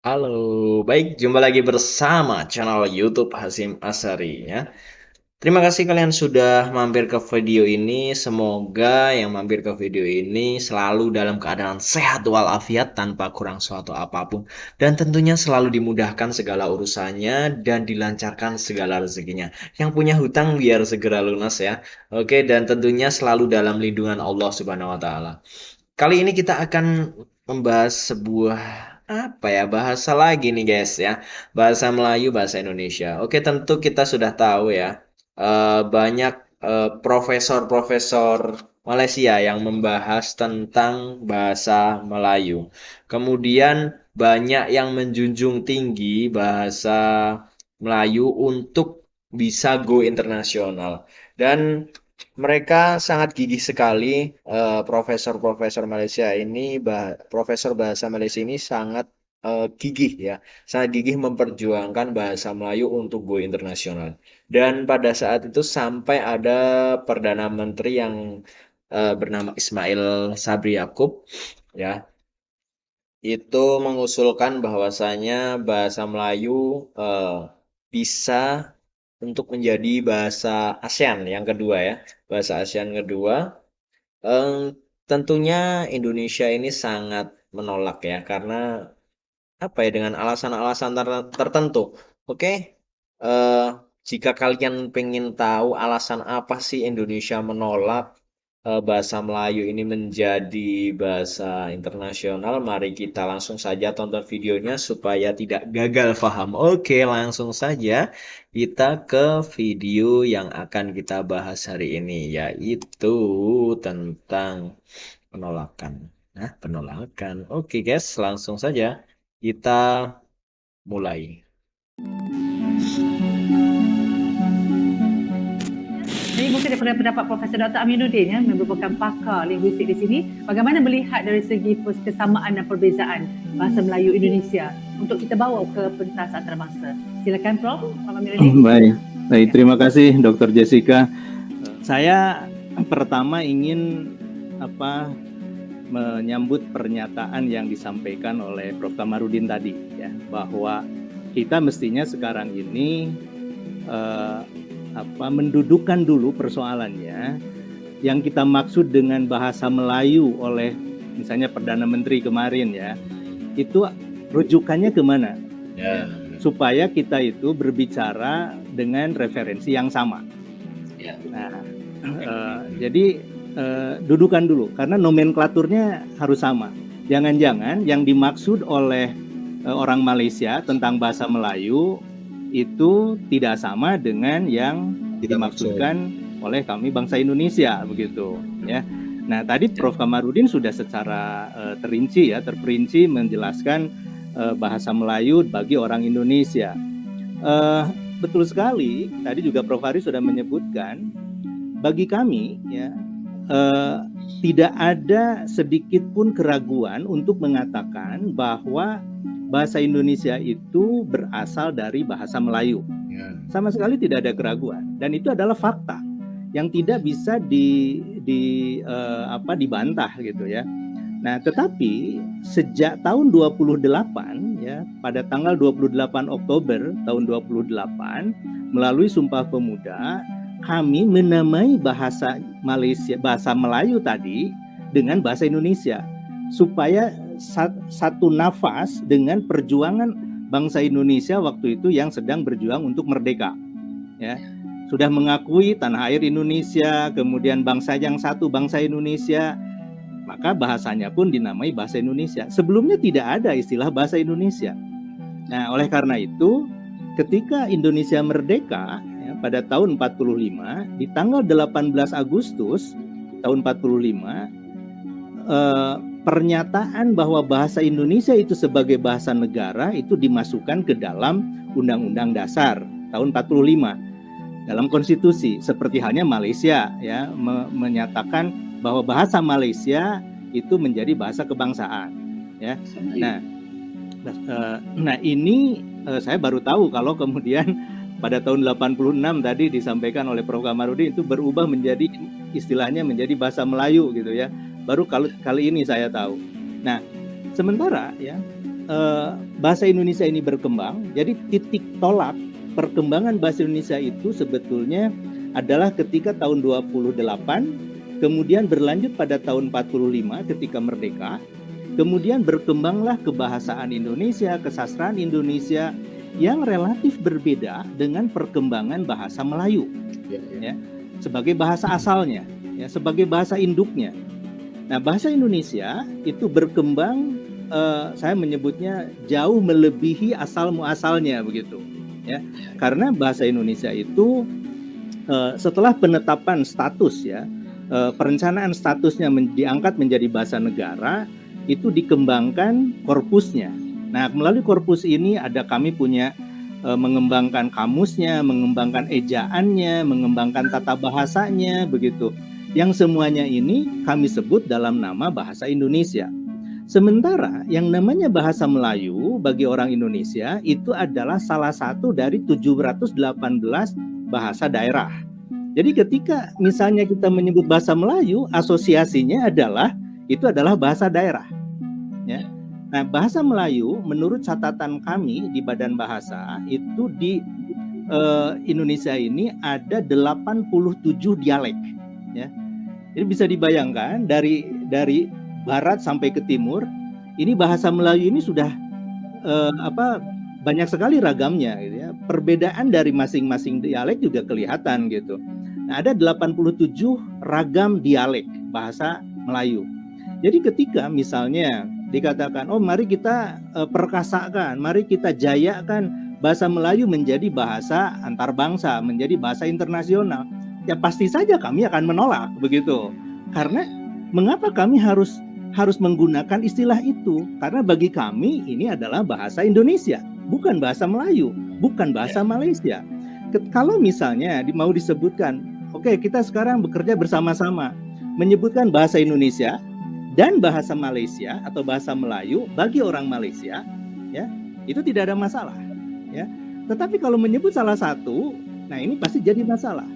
Halo, baik jumpa lagi bersama channel YouTube Hasyim Asyari ya. Terima kasih kalian sudah mampir ke video ini. Semoga yang mampir ke video ini selalu dalam keadaan sehat walafiat tanpa kurang suatu apapun dan tentunya selalu dimudahkan segala urusannya dan dilancarkan segala rezekinya. Yang punya hutang biar segera lunas ya. Oke, dan tentunya selalu dalam lindungan Allah Subhanahu wa taala. Kali ini kita akan membahas sebuah apa ya bahasa lagi nih guys ya, bahasa Melayu, bahasa Indonesia. Oke, tentu kita sudah tahu ya, banyak profesor-profesor Malaysia yang membahas tentang bahasa Melayu. Kemudian banyak yang menjunjung tinggi bahasa Melayu untuk bisa go internasional. Dan mereka sangat gigih sekali, profesor-profesor Malaysia ini, profesor bahasa Malaysia ini sangat gigih ya, sangat gigih memperjuangkan bahasa Melayu untuk go internasional. Dan pada saat itu sampai ada Perdana Menteri yang bernama Ismail Sabri Yaakob ya, itu mengusulkan bahwasanya bahasa Melayu bisa untuk menjadi bahasa ASEAN yang kedua ya, bahasa ASEAN kedua. Tentunya Indonesia ini sangat menolak ya, karena apa ya, dengan alasan-alasan tertentu. Oke, eh, jika kalian pengen tahu alasan apa sih Indonesia menolak bahasa Melayu ini menjadi bahasa internasional, mari kita langsung saja tonton videonya supaya tidak gagal paham. Oke, langsung saja kita ke video yang akan kita bahas hari ini, yaitu tentang penolakan. Nah, penolakan. Oke, guys, langsung saja kita mulai. Jadi mungkin daripada pendapat Profesor Dr. Aminuddin yang merupakan pakar linguistik di sini, bagaimana melihat dari segi kesamaan dan perbezaan bahasa Melayu Indonesia untuk kita bawa ke pentas antarabangsa. Silakan Prof. Aminuddin. Baik, terima kasih Dr. Jessica. Saya pertama ingin menyambut pernyataan yang disampaikan oleh Prof. Kamarudin tadi ya, bahwa kita mestinya sekarang ini mendudukkan dulu persoalannya. Yang kita maksud dengan bahasa Melayu oleh misalnya Perdana Menteri kemarin ya, itu rujukannya kemana? Ya. Supaya kita itu berbicara dengan referensi yang sama. Ya. Nah, jadi dudukan dulu karena nomenklaturnya harus sama. Jangan-jangan yang dimaksud oleh orang Malaysia tentang bahasa Melayu itu tidak sama dengan yang dimaksudkan oleh kami bangsa Indonesia, begitu ya. Nah, tadi Prof. Kamarudin sudah secara terperinci menjelaskan bahasa Melayu bagi orang Indonesia. Betul sekali, tadi juga Prof. Hari sudah menyebutkan, bagi kami ya tidak ada sedikit pun keraguan untuk mengatakan bahwa bahasa Indonesia itu berasal dari bahasa Melayu. Sama sekali tidak ada keraguan, dan itu adalah fakta yang tidak bisa dibantah gitu ya. Nah, tetapi sejak tahun 28 ya, pada tanggal 28 Oktober tahun 28 melalui Sumpah Pemuda, kami menamai bahasa Malaysia, bahasa Melayu tadi dengan bahasa Indonesia supaya satu nafas dengan perjuangan bangsa Indonesia waktu itu yang sedang berjuang untuk merdeka ya. Sudah mengakui tanah air Indonesia, kemudian bangsa yang satu, bangsa Indonesia, maka bahasanya pun dinamai bahasa Indonesia. Sebelumnya tidak ada istilah bahasa Indonesia. Nah, oleh karena itu ketika Indonesia merdeka ya, pada tahun 45, di tanggal 18 Agustus tahun 45, pernyataan bahwa bahasa Indonesia itu sebagai bahasa negara itu dimasukkan ke dalam Undang-Undang Dasar tahun 45 dalam konstitusi, seperti halnya Malaysia ya, menyatakan bahwa bahasa Malaysia itu menjadi bahasa kebangsaan ya. Nah ini saya baru tahu kalau kemudian pada tahun 86 tadi disampaikan oleh Prof. Kamarudin itu berubah menjadi istilahnya menjadi bahasa Melayu gitu ya. Baru kali ini saya tahu. Nah, sementara ya bahasa Indonesia ini berkembang, jadi titik tolak perkembangan bahasa Indonesia itu sebetulnya adalah ketika tahun 28, kemudian berlanjut pada tahun 45 ketika merdeka, kemudian berkembanglah kebahasaan Indonesia, kesastraan Indonesia yang relatif berbeda dengan perkembangan bahasa Melayu, ya, sebagai bahasa asalnya, ya, sebagai bahasa induknya. Nah, bahasa Indonesia itu berkembang, saya menyebutnya jauh melebihi asal muasalnya begitu, ya, karena bahasa Indonesia itu setelah penetapan status, ya, perencanaan statusnya diangkat menjadi bahasa negara, itu dikembangkan korpusnya. Nah, melalui korpus ini kami punya mengembangkan kamusnya, mengembangkan ejaannya, mengembangkan tata bahasanya, begitu. Yang semuanya ini kami sebut dalam nama bahasa Indonesia. Sementara yang namanya bahasa Melayu bagi orang Indonesia itu adalah salah satu dari 718 bahasa daerah. Jadi ketika misalnya kita menyebut bahasa Melayu, asosiasinya itu adalah bahasa daerah, ya. Nah, bahasa Melayu menurut catatan kami di Badan Bahasa itu di Indonesia ini ada 87 dialek, ya. Jadi bisa dibayangkan dari barat sampai ke timur, ini bahasa Melayu ini sudah banyak sekali ragamnya, gitu ya. Perbedaan dari masing-masing dialek juga kelihatan gitu. Nah, ada 87 ragam dialek bahasa Melayu. Jadi ketika misalnya dikatakan, oh mari kita perkasakan, mari kita jayakan bahasa Melayu menjadi bahasa antar bangsa, menjadi bahasa internasional, ya pasti saja kami akan menolak begitu. Karena mengapa kami harus menggunakan istilah itu? Karena bagi kami ini adalah bahasa Indonesia, bukan bahasa Melayu, bukan bahasa Malaysia. Kalau misalnya mau disebutkan, oke, kita sekarang bekerja bersama-sama menyebutkan bahasa Indonesia dan bahasa Malaysia atau bahasa Melayu bagi orang Malaysia, ya, itu tidak ada masalah, ya. Tetapi kalau menyebut salah satu, nah ini pasti jadi masalah.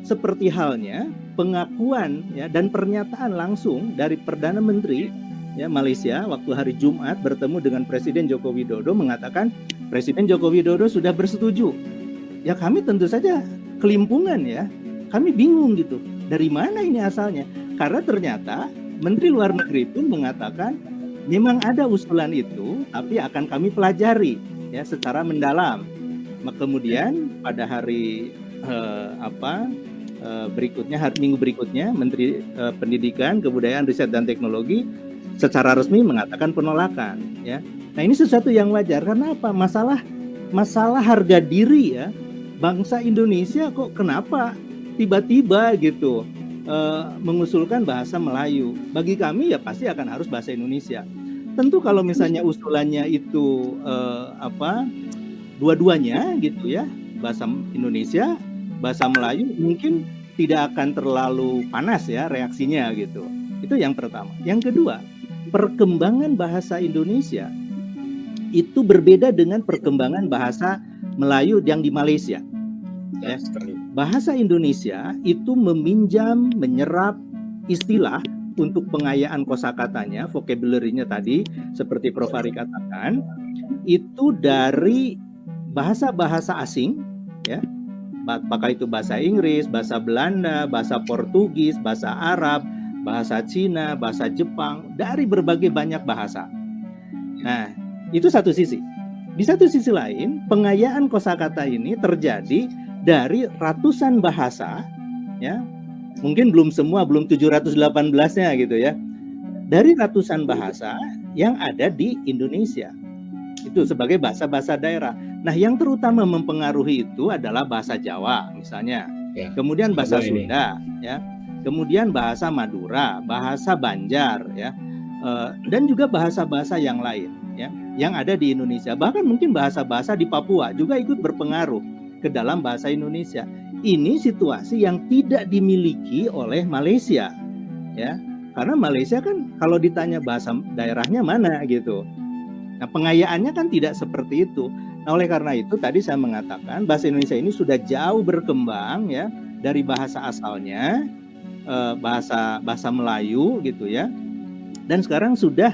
Seperti halnya pengakuan, ya, dan pernyataan langsung dari Perdana Menteri, ya, Malaysia waktu hari Jumat bertemu dengan Presiden Joko Widodo mengatakan Presiden Joko Widodo sudah bersetuju. Ya kami tentu saja kelimpungan, ya. Kami bingung gitu. Dari mana ini asalnya? Karena ternyata Menteri Luar Negeri pun mengatakan memang ada usulan itu, tapi akan kami pelajari, ya, secara mendalam. Kemudian pada hari minggu berikutnya, Menteri Pendidikan, Kebudayaan, Riset dan Teknologi secara resmi mengatakan penolakan, ya. Nah, ini sesuatu yang wajar karena apa? Masalah harga diri, ya, bangsa Indonesia kok kenapa tiba-tiba gitu mengusulkan bahasa Melayu. Bagi kami ya pasti akan harus bahasa Indonesia. Tentu kalau misalnya usulannya itu dua-duanya gitu, ya, bahasa Indonesia, bahasa Melayu, mungkin tidak akan terlalu panas, ya, reaksinya gitu. Itu yang pertama. Yang kedua, perkembangan bahasa Indonesia itu berbeda dengan perkembangan bahasa Melayu yang di Malaysia. Ya, bahasa Indonesia itu menyerap istilah untuk pengayaan kosakatanya, vocabulary-nya tadi seperti Prof. Ari katakan, itu dari bahasa-bahasa asing, ya. Apakah itu bahasa Inggris, bahasa Belanda, bahasa Portugis, bahasa Arab, bahasa Cina, bahasa Jepang, dari berbagai banyak bahasa. Nah, itu satu sisi. Di satu sisi lain, pengayaan kosakata ini terjadi dari ratusan bahasa, ya, mungkin belum 718-nya gitu, ya, dari ratusan bahasa yang ada di Indonesia itu sebagai bahasa-bahasa daerah. Nah, yang terutama mempengaruhi itu adalah bahasa Jawa misalnya, ya, kemudian bahasa Sunda, ya, kemudian bahasa Madura, bahasa Banjar, ya, dan juga bahasa-bahasa yang lain, ya, yang ada di Indonesia. Bahkan mungkin bahasa-bahasa di Papua juga ikut berpengaruh ke dalam bahasa Indonesia. Ini situasi yang tidak dimiliki oleh Malaysia, ya, karena Malaysia kan kalau ditanya bahasa daerahnya mana gitu. Nah, pengayaannya kan tidak seperti itu. Nah, oleh karena itu tadi saya mengatakan bahasa Indonesia ini sudah jauh berkembang, ya, dari bahasa asalnya, bahasa Melayu gitu, ya, dan sekarang sudah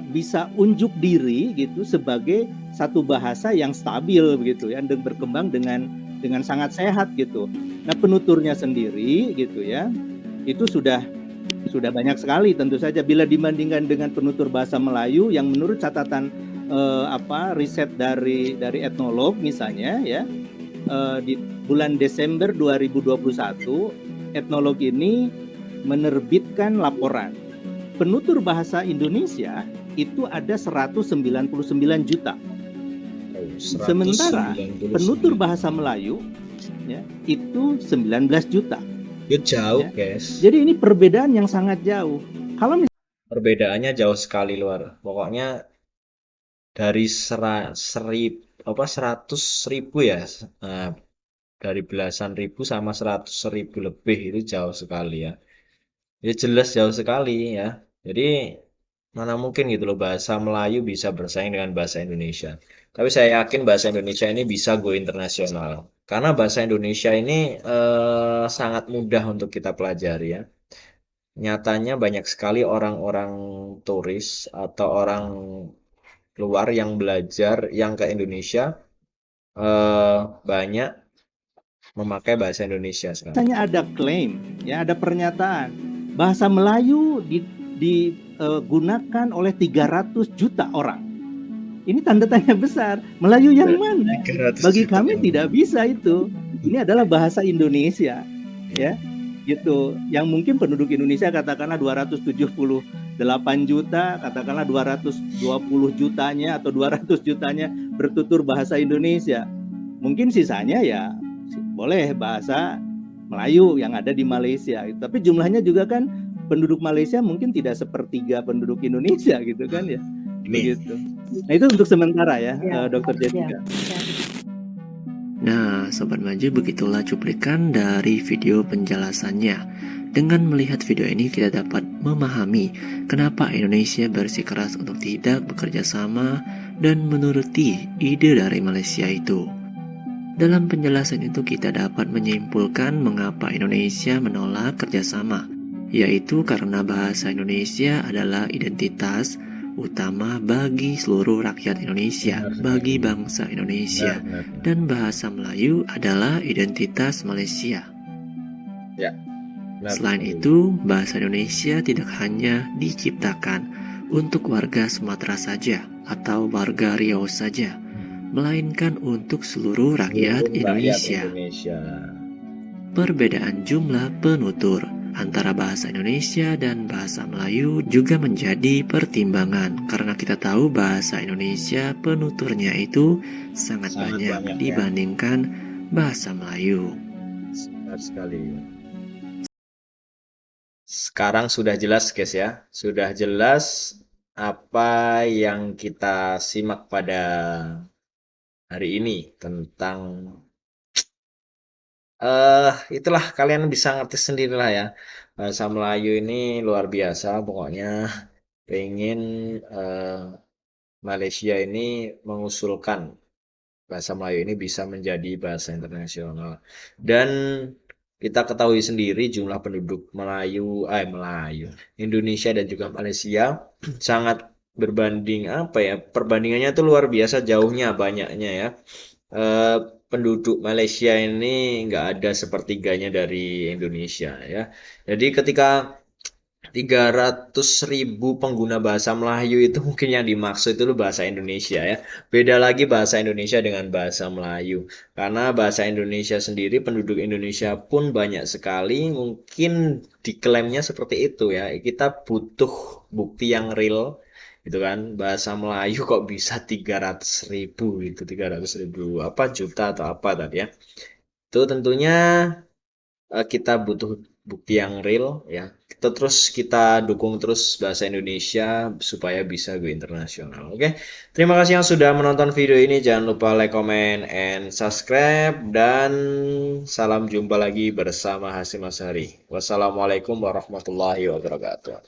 bisa unjuk diri gitu sebagai satu bahasa yang stabil begitu ya, dan berkembang dengan sangat sehat gitu. Nah, penuturnya sendiri gitu ya, itu sudah banyak sekali tentu saja bila dibandingkan dengan penutur bahasa Melayu yang menurut catatan riset dari etnolog misalnya ya, di bulan Desember 2021 etnolog ini menerbitkan laporan penutur bahasa Indonesia itu ada 199 juta. Sementara penutur bahasa Melayu ya, itu 19 juta. Itu jauh, ya. guys. Jadi ini perbedaan yang sangat jauh. Kalau perbedaannya jauh sekali luar. Pokoknya dari 100.000 ya. Dari belasan ribu sama 100.000 lebih itu jauh sekali ya. Jadi jelas jauh sekali ya. Jadi mana mungkin gitu loh bahasa Melayu bisa bersaing dengan bahasa Indonesia. Tapi saya yakin bahasa Indonesia ini bisa go internasional. Karena bahasa Indonesia ini sangat mudah untuk kita pelajari ya. Nyatanya banyak sekali orang-orang turis atau orang luar yang belajar yang ke Indonesia banyak memakai bahasa Indonesia sekarang. misalnya ada klaim, ya ada pernyataan bahasa Melayu digunakan oleh 300 juta orang. Ini tanda tanya besar. Melayu yang mana? 300 Bagi juta kami orang. tidak bisa itu. Ini adalah bahasa Indonesia, ya. Gitu. Yang mungkin penduduk Indonesia katakanlah 278 juta, katakanlah 220 jutanya atau 200 jutanya bertutur bahasa Indonesia. Mungkin sisanya ya boleh bahasa Melayu yang ada di Malaysia. Tapi jumlahnya juga kan penduduk Malaysia mungkin tidak sepertiga penduduk Indonesia gitu kan ya. Begitu. Nah itu untuk sementara ya, Dr. Jessica. Nah, Sobat Maju, begitulah cuplikan dari video penjelasannya. Dengan melihat video ini kita dapat memahami kenapa Indonesia bersikeras untuk tidak bekerja sama dan menuruti ide dari Malaysia itu. Dalam penjelasan itu kita dapat menyimpulkan mengapa Indonesia menolak kerjasama, yaitu karena bahasa Indonesia adalah identitas utama bagi seluruh rakyat Indonesia, bagi bangsa Indonesia, dan bahasa Melayu adalah identitas Malaysia. Selain itu, bahasa Indonesia tidak hanya diciptakan untuk warga Sumatera saja atau warga Riau saja, melainkan untuk seluruh rakyat Indonesia. Perbedaan jumlah penutur antara bahasa Indonesia dan bahasa Melayu juga menjadi pertimbangan karena kita tahu bahasa Indonesia penuturnya itu sangat banyak dibandingkan bahasa Melayu. Benar sekali. Sekarang sudah jelas guys ya, sudah jelas apa yang kita simak pada hari ini tentang itulah kalian bisa ngerti sendirilah ya. Bahasa Melayu ini luar biasa pokoknya. Pengen Malaysia ini mengusulkan bahasa Melayu ini bisa menjadi bahasa internasional. Dan kita ketahui sendiri jumlah penduduk Indonesia dan juga Malaysia sangat berbanding perbandingannya itu luar biasa jauhnya banyaknya ya. Penduduk Malaysia ini nggak ada sepertiganya dari Indonesia ya. Jadi ketika 300.000 pengguna bahasa Melayu itu mungkin yang dimaksud itu bahasa Indonesia ya. Beda lagi bahasa Indonesia dengan bahasa Melayu. Karena bahasa Indonesia sendiri, penduduk Indonesia pun banyak sekali, mungkin diklaimnya seperti itu ya. Kita butuh bukti yang real gitu kan. Bahasa Melayu kok bisa 300.000 itu 300.000 juta atau apa tadi ya. Itu tentunya kita butuh bukti yang real ya. Kita dukung terus bahasa Indonesia supaya bisa go internasional. Oke. Terima kasih yang sudah menonton video ini. Jangan lupa like, comment, and subscribe, dan salam jumpa lagi bersama Hasyim Asyari. Wassalamualaikum warahmatullahi wabarakatuh.